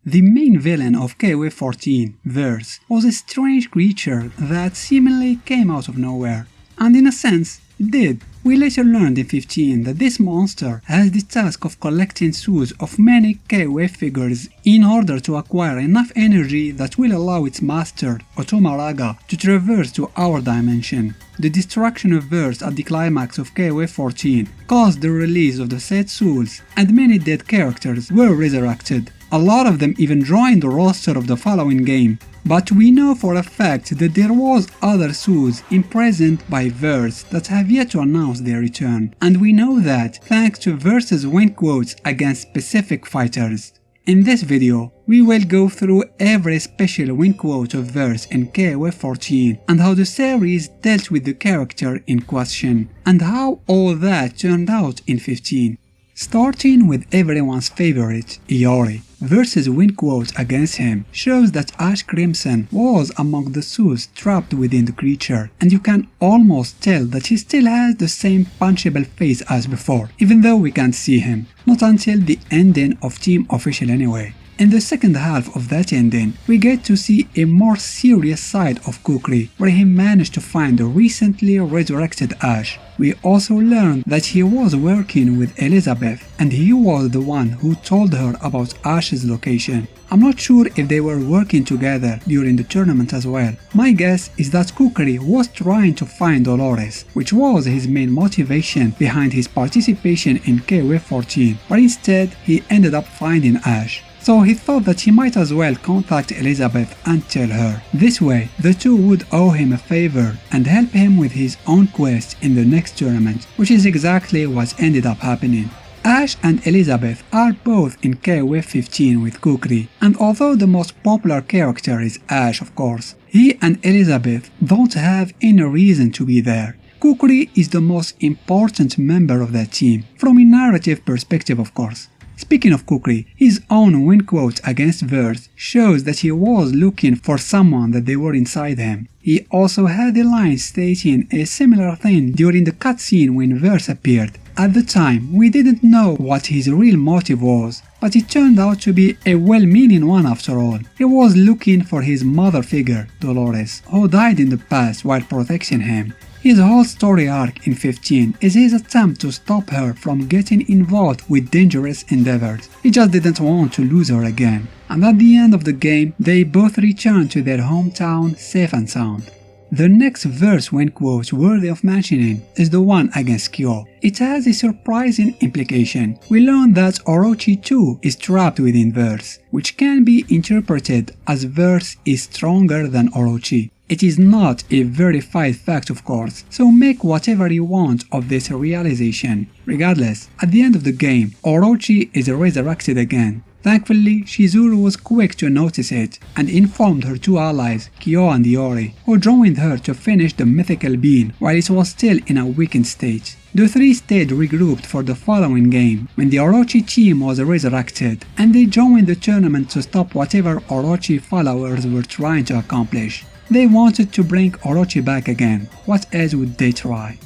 The main villain of KOF XIV, Verse, was a strange creature that seemingly came out of nowhere. And in a sense, it did. We later learned in 15 that this monster has the task of collecting souls of many KOF figures in order to acquire enough energy that will allow its master, Raga, to traverse to our dimension. The destruction of Verse at the climax of KOF XIV caused the release of the said souls, and many dead characters were resurrected. A lot of them even joined the roster of the following game. But we know for a fact that there was other souls imprisoned by Verse that have yet to announce their return, and we know that thanks to Verse's win quotes against specific fighters. In this video, we will go through every special win quote of Verse in KOF XIV and how the series dealt with the character in question, and how all that turned out in 15. Starting with everyone's favorite, Iori. Verse's win quote against him shows that Ash Crimson was among the souls trapped within the creature, and you can almost tell that he still has the same punchable face as before, even though we can't see him. Not until the ending of Team Official anyway. In the second half of that ending, we get to see a more serious side of Kukri, where he managed to find the recently resurrected Ash. We also learned that he was working with Elizabeth, and he was the one who told her about Ash's location. I'm not sure if they were working together during the tournament as well. My guess is that Kukri was trying to find Dolores, which was his main motivation behind his participation in KOF XIV, but instead he ended up finding Ash. So he thought that he might as well contact Elizabeth and tell her. This way, the two would owe him a favor and help him with his own quest in the next tournament, which is exactly what ended up happening. Ash and Elizabeth are both in KOF 15 with Kukri, and although the most popular character is Ash of course, he and Elizabeth don't have any reason to be there. Kukri is the most important member of that team, from a narrative perspective of course. Speaking of Kukri, his own win quote against Verse shows that he was looking for someone that they were inside him. He also had a line stating a similar thing during the cutscene when Verse appeared. At the time, we didn't know what his real motive was, but it turned out to be a well-meaning one after all. He was looking for his mother figure, Dolores, who died in the past while protecting him. His whole story arc in 15 is his attempt to stop her from getting involved with dangerous endeavors. He just didn't want to lose her again. And at the end of the game, they both return to their hometown safe and sound. The next Verse win quote worthy of mentioning is the one against Kyo. It has a surprising implication. We learn that Orochi too is trapped within Verse, which can be interpreted as Verse is stronger than Orochi. It is not a verified fact of course, so make whatever you want of this realization. Regardless, at the end of the game, Orochi is resurrected again. Thankfully, Shizuru was quick to notice it and informed her two allies, Kyo and Iori, who joined her to finish the mythical bean while it was still in a weakened state. The three stayed regrouped for the following game, when the Orochi team was resurrected, and they joined the tournament to stop whatever Orochi followers were trying to accomplish. They wanted to bring Orochi back again. What else would they try?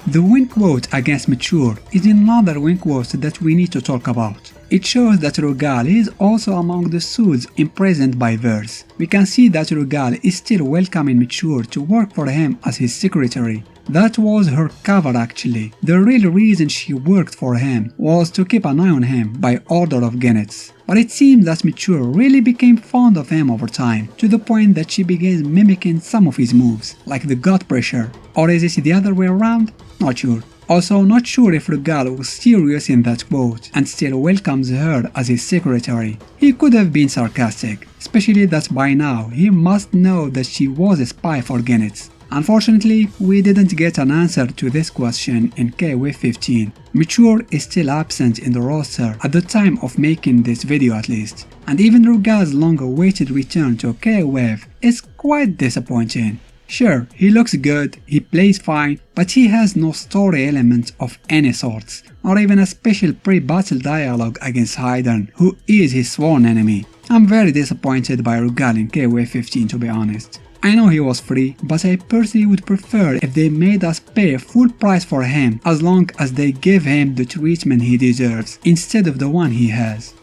The win quote against Mature is another win quote that we need to talk about. It shows that Regal is also among the souls imprisoned by Verse. We can see that Regal is still welcoming Mature to work for him as his secretary. That was her cover actually. The real reason she worked for him was to keep an eye on him by order of Genets. But it seems that Mature really became fond of him over time, to the point that she began mimicking some of his moves, like the gut pressure. Or is it the other way around? Not sure. Also not sure if Regal was serious in that quote and still welcomes her as his secretary. He could have been sarcastic, especially that by now he must know that she was a spy for Genets. Unfortunately, we didn't get an answer to this question in KOF 15. Mature is still absent in the roster at the time of making this video at least, and even Regal's long-awaited return to KOF is quite disappointing. Sure, he looks good, he plays fine, but he has no story element of any sorts, or even a special pre-battle dialogue against Haydn, who is his sworn enemy. I'm very disappointed by Regal in KOF 15 to be honest. I know he was free, but I personally would prefer if they made us pay full price for him as long as they give him the treatment he deserves instead of the one he has.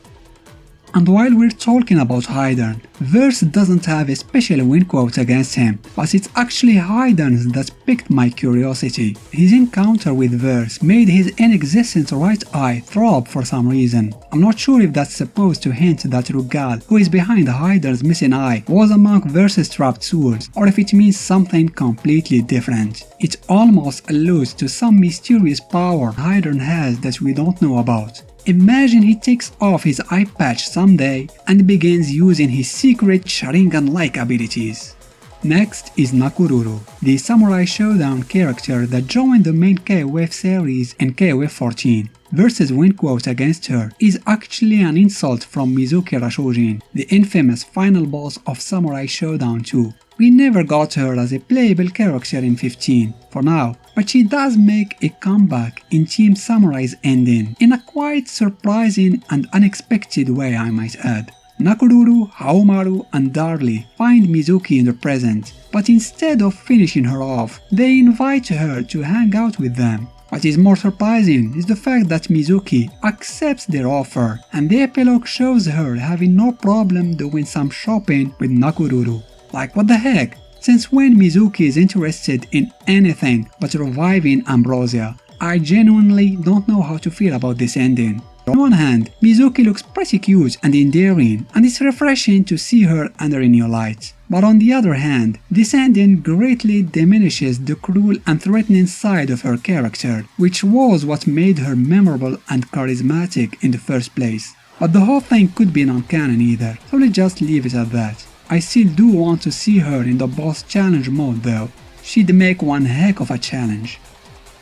And while we're talking about Hydern, Verse doesn't have a special win quote against him, but it's actually Hydern that piqued my curiosity. His encounter with Verse made his inexistent right eye throb for some reason. I'm not sure if that's supposed to hint that Regal, who is behind Hydern's missing eye, was among Verse's trapped souls, or if it means something completely different. It almost alludes to some mysterious power Hydern has that we don't know about. Imagine he takes off his eye patch someday and begins using his secret Sharingan-like abilities. Next is Nakururu, the Samurai Showdown character that joined the main KOF series in KOF XIV. Verse's win quote against her is actually an insult from Mizuki Rashojin, the infamous final boss of Samurai Showdown 2. We never got her as a playable character in 15, for now, but she does make a comeback in Team Samurai's ending, in a quite surprising and unexpected way, I might add. Nakururu, Haomaru and Darlie find Mizuki in the present, but instead of finishing her off, they invite her to hang out with them. What is more surprising is the fact that Mizuki accepts their offer, and the epilogue shows her having no problem doing some shopping with Nakururu. Like, what the heck? Since when Mizuki is interested in anything but reviving Ambrosia? I genuinely don't know how to feel about this ending. On one hand, Mizuki looks pretty cute and endearing, and it's refreshing to see her under a new light. But on the other hand, this ending greatly diminishes the cruel and threatening side of her character, which was what made her memorable and charismatic in the first place. But the whole thing could be non-canon either, so let's just leave it at that. I still do want to see her in the boss challenge mode though. She'd make one heck of a challenge.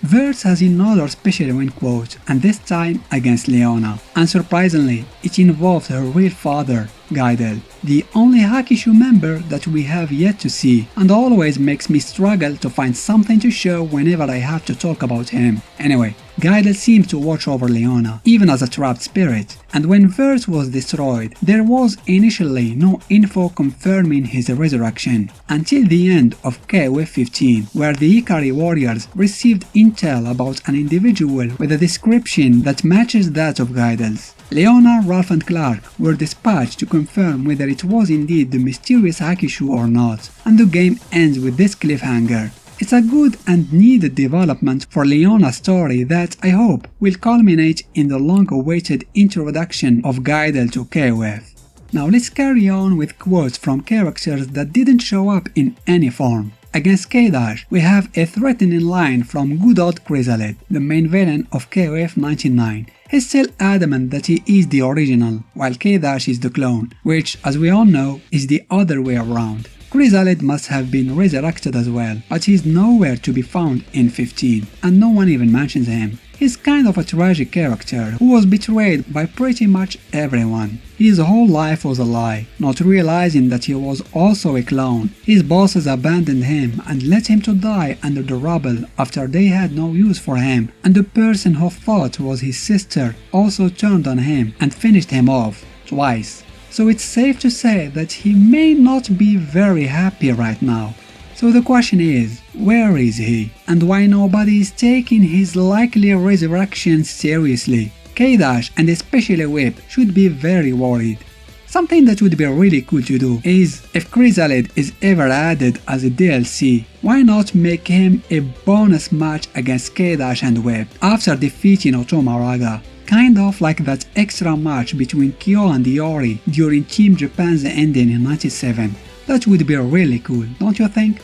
Verse has another special win quote, and this time against Leona. Unsurprisingly, it involved her real father, Gaidel, the only Hakishu member that we have yet to see, and always makes me struggle to find something to show whenever I have to talk about him. Anyway, Gaidel seems to watch over Leona, even as a trapped spirit, and when Verse was destroyed, there was initially no info confirming his resurrection, until the end of KOF 15, where the Ikari warriors received intel about an individual with a description that matches that of Gaidel's. Leona, Ralph and Clark were dispatched to confirm whether it was indeed the mysterious Hakishu or not, and the game ends with this cliffhanger. It's a good and needed development for Leona's story that I hope will culminate in the long-awaited introduction of Gaidel to KOF. Now let's carry on with quotes from characters that didn't show up in any form. Against K-Dash, we have a threatening line from good old Chrysalid, the main villain of KOF 99. He's still adamant that he is the original, while K-Dash is the clone, which, as we all know, is the other way around. Chrysalid must have been resurrected as well, but he's nowhere to be found in 15, and no one even mentions him. He's kind of a tragic character who was betrayed by pretty much everyone. His whole life was a lie, not realizing that he was also a clone. His bosses abandoned him and let him to die under the rubble after they had no use for him, and the person who thought was his sister also turned on him and finished him off, twice. So it's safe to say that he may not be very happy right now. So the question is, where is he? And why nobody is taking his likely resurrection seriously? K-Dash and especially Whip should be very worried. Something that would be really cool to do is, if Chrysalid is ever added as a DLC, why not make him a bonus match against K-Dash and Whip after defeating Otoma Raga? Kind of like that extra match between Kyo and Iori during Team Japan's ending in 97. That would be really cool, don't you think?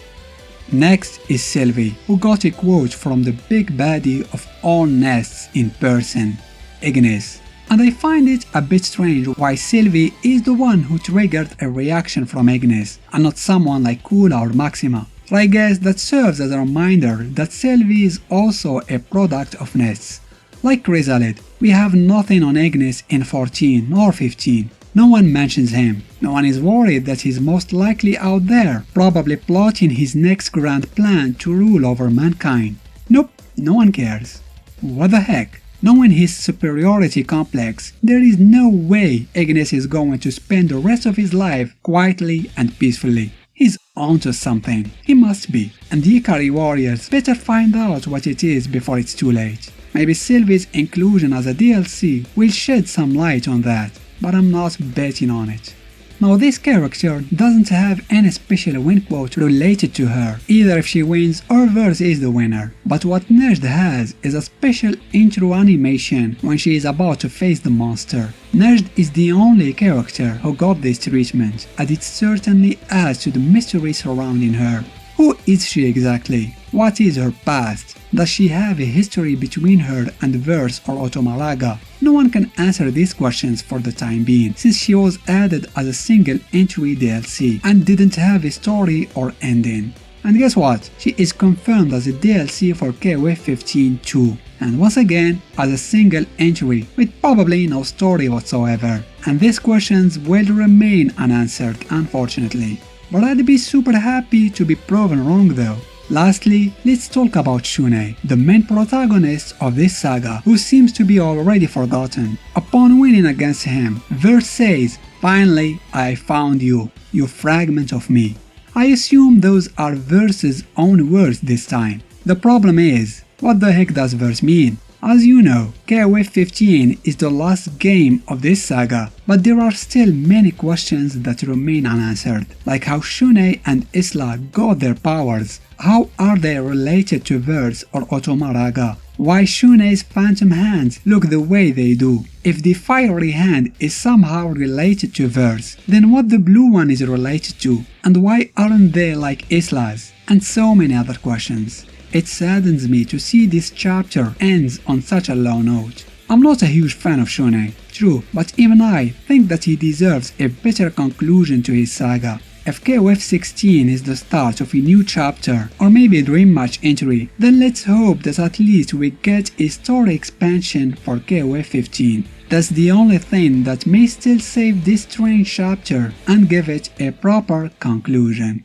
Next is Sylvie, who got a quote from the big baddie of all nests in person, Agnes. And I find it a bit strange why Sylvie is the one who triggered a reaction from Agnes, and not someone like Kula or Maxima. So I guess that serves as a reminder that Sylvie is also a product of nests. Like Chrysalid, we have nothing on Agnes in 14 or 15. No one mentions him. No one is worried that he's most likely out there, probably plotting his next grand plan to rule over mankind. Nope, no one cares. What the heck? Knowing his superiority complex, there is no way Agnes is going to spend the rest of his life quietly and peacefully. He's onto something. He must be. And the Ikari warriors better find out what it is before it's too late. Maybe Sylvie's inclusion as a DLC will shed some light on that. but I'm not betting on it. Now this character doesn't have any special win quote related to her, either if she wins or Verse is the winner. But what Najd has is a special intro animation when she is about to face the monster. Najd is the only character who got this treatment, and it certainly adds to the mystery surrounding her. Who is she exactly? What is her past? Does she have a history between her and Verse or Otomaraga? No one can answer these questions for the time being, since she was added as a single entry DLC and didn't have a story or ending. And guess what? She is confirmed as a DLC for KOF 15 too, and once again as a single entry with probably no story whatsoever. And these questions will remain unanswered, unfortunately. But I'd be super happy to be proven wrong though. Lastly, let's talk about Shun'ei, the main protagonist of this saga, who seems to be already forgotten. Upon winning against him, Verse says, "Finally, I found you, you fragment of me." I assume those are Verse's own words this time. The problem is, what the heck does Verse mean? As you know, KOF 15 is the last game of this saga, but there are still many questions that remain unanswered, like how Shun'ei and Isla got their powers, how are they related to Verse or Otomaraga, why Shun'ei's phantom hands look the way they do, if the fiery hand is somehow related to Verse, then what the blue one is related to, and why aren't they like Isla's, and so many other questions. It saddens me to see this chapter ends on such a low note. I'm not a huge fan of Shun'ei, true, but even I think that he deserves a better conclusion to his saga. If KOF 16 is the start of a new chapter, or maybe a dream match entry, then let's hope that at least we get a story expansion for KOF 15. That's the only thing that may still save this strange chapter and give it a proper conclusion.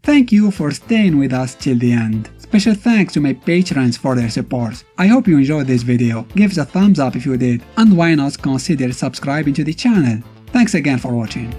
Thank you for staying with us till the end. Special thanks to my patrons for their support. I hope you enjoyed this video, give us a thumbs up if you did, and why not consider subscribing to the channel. Thanks again for watching.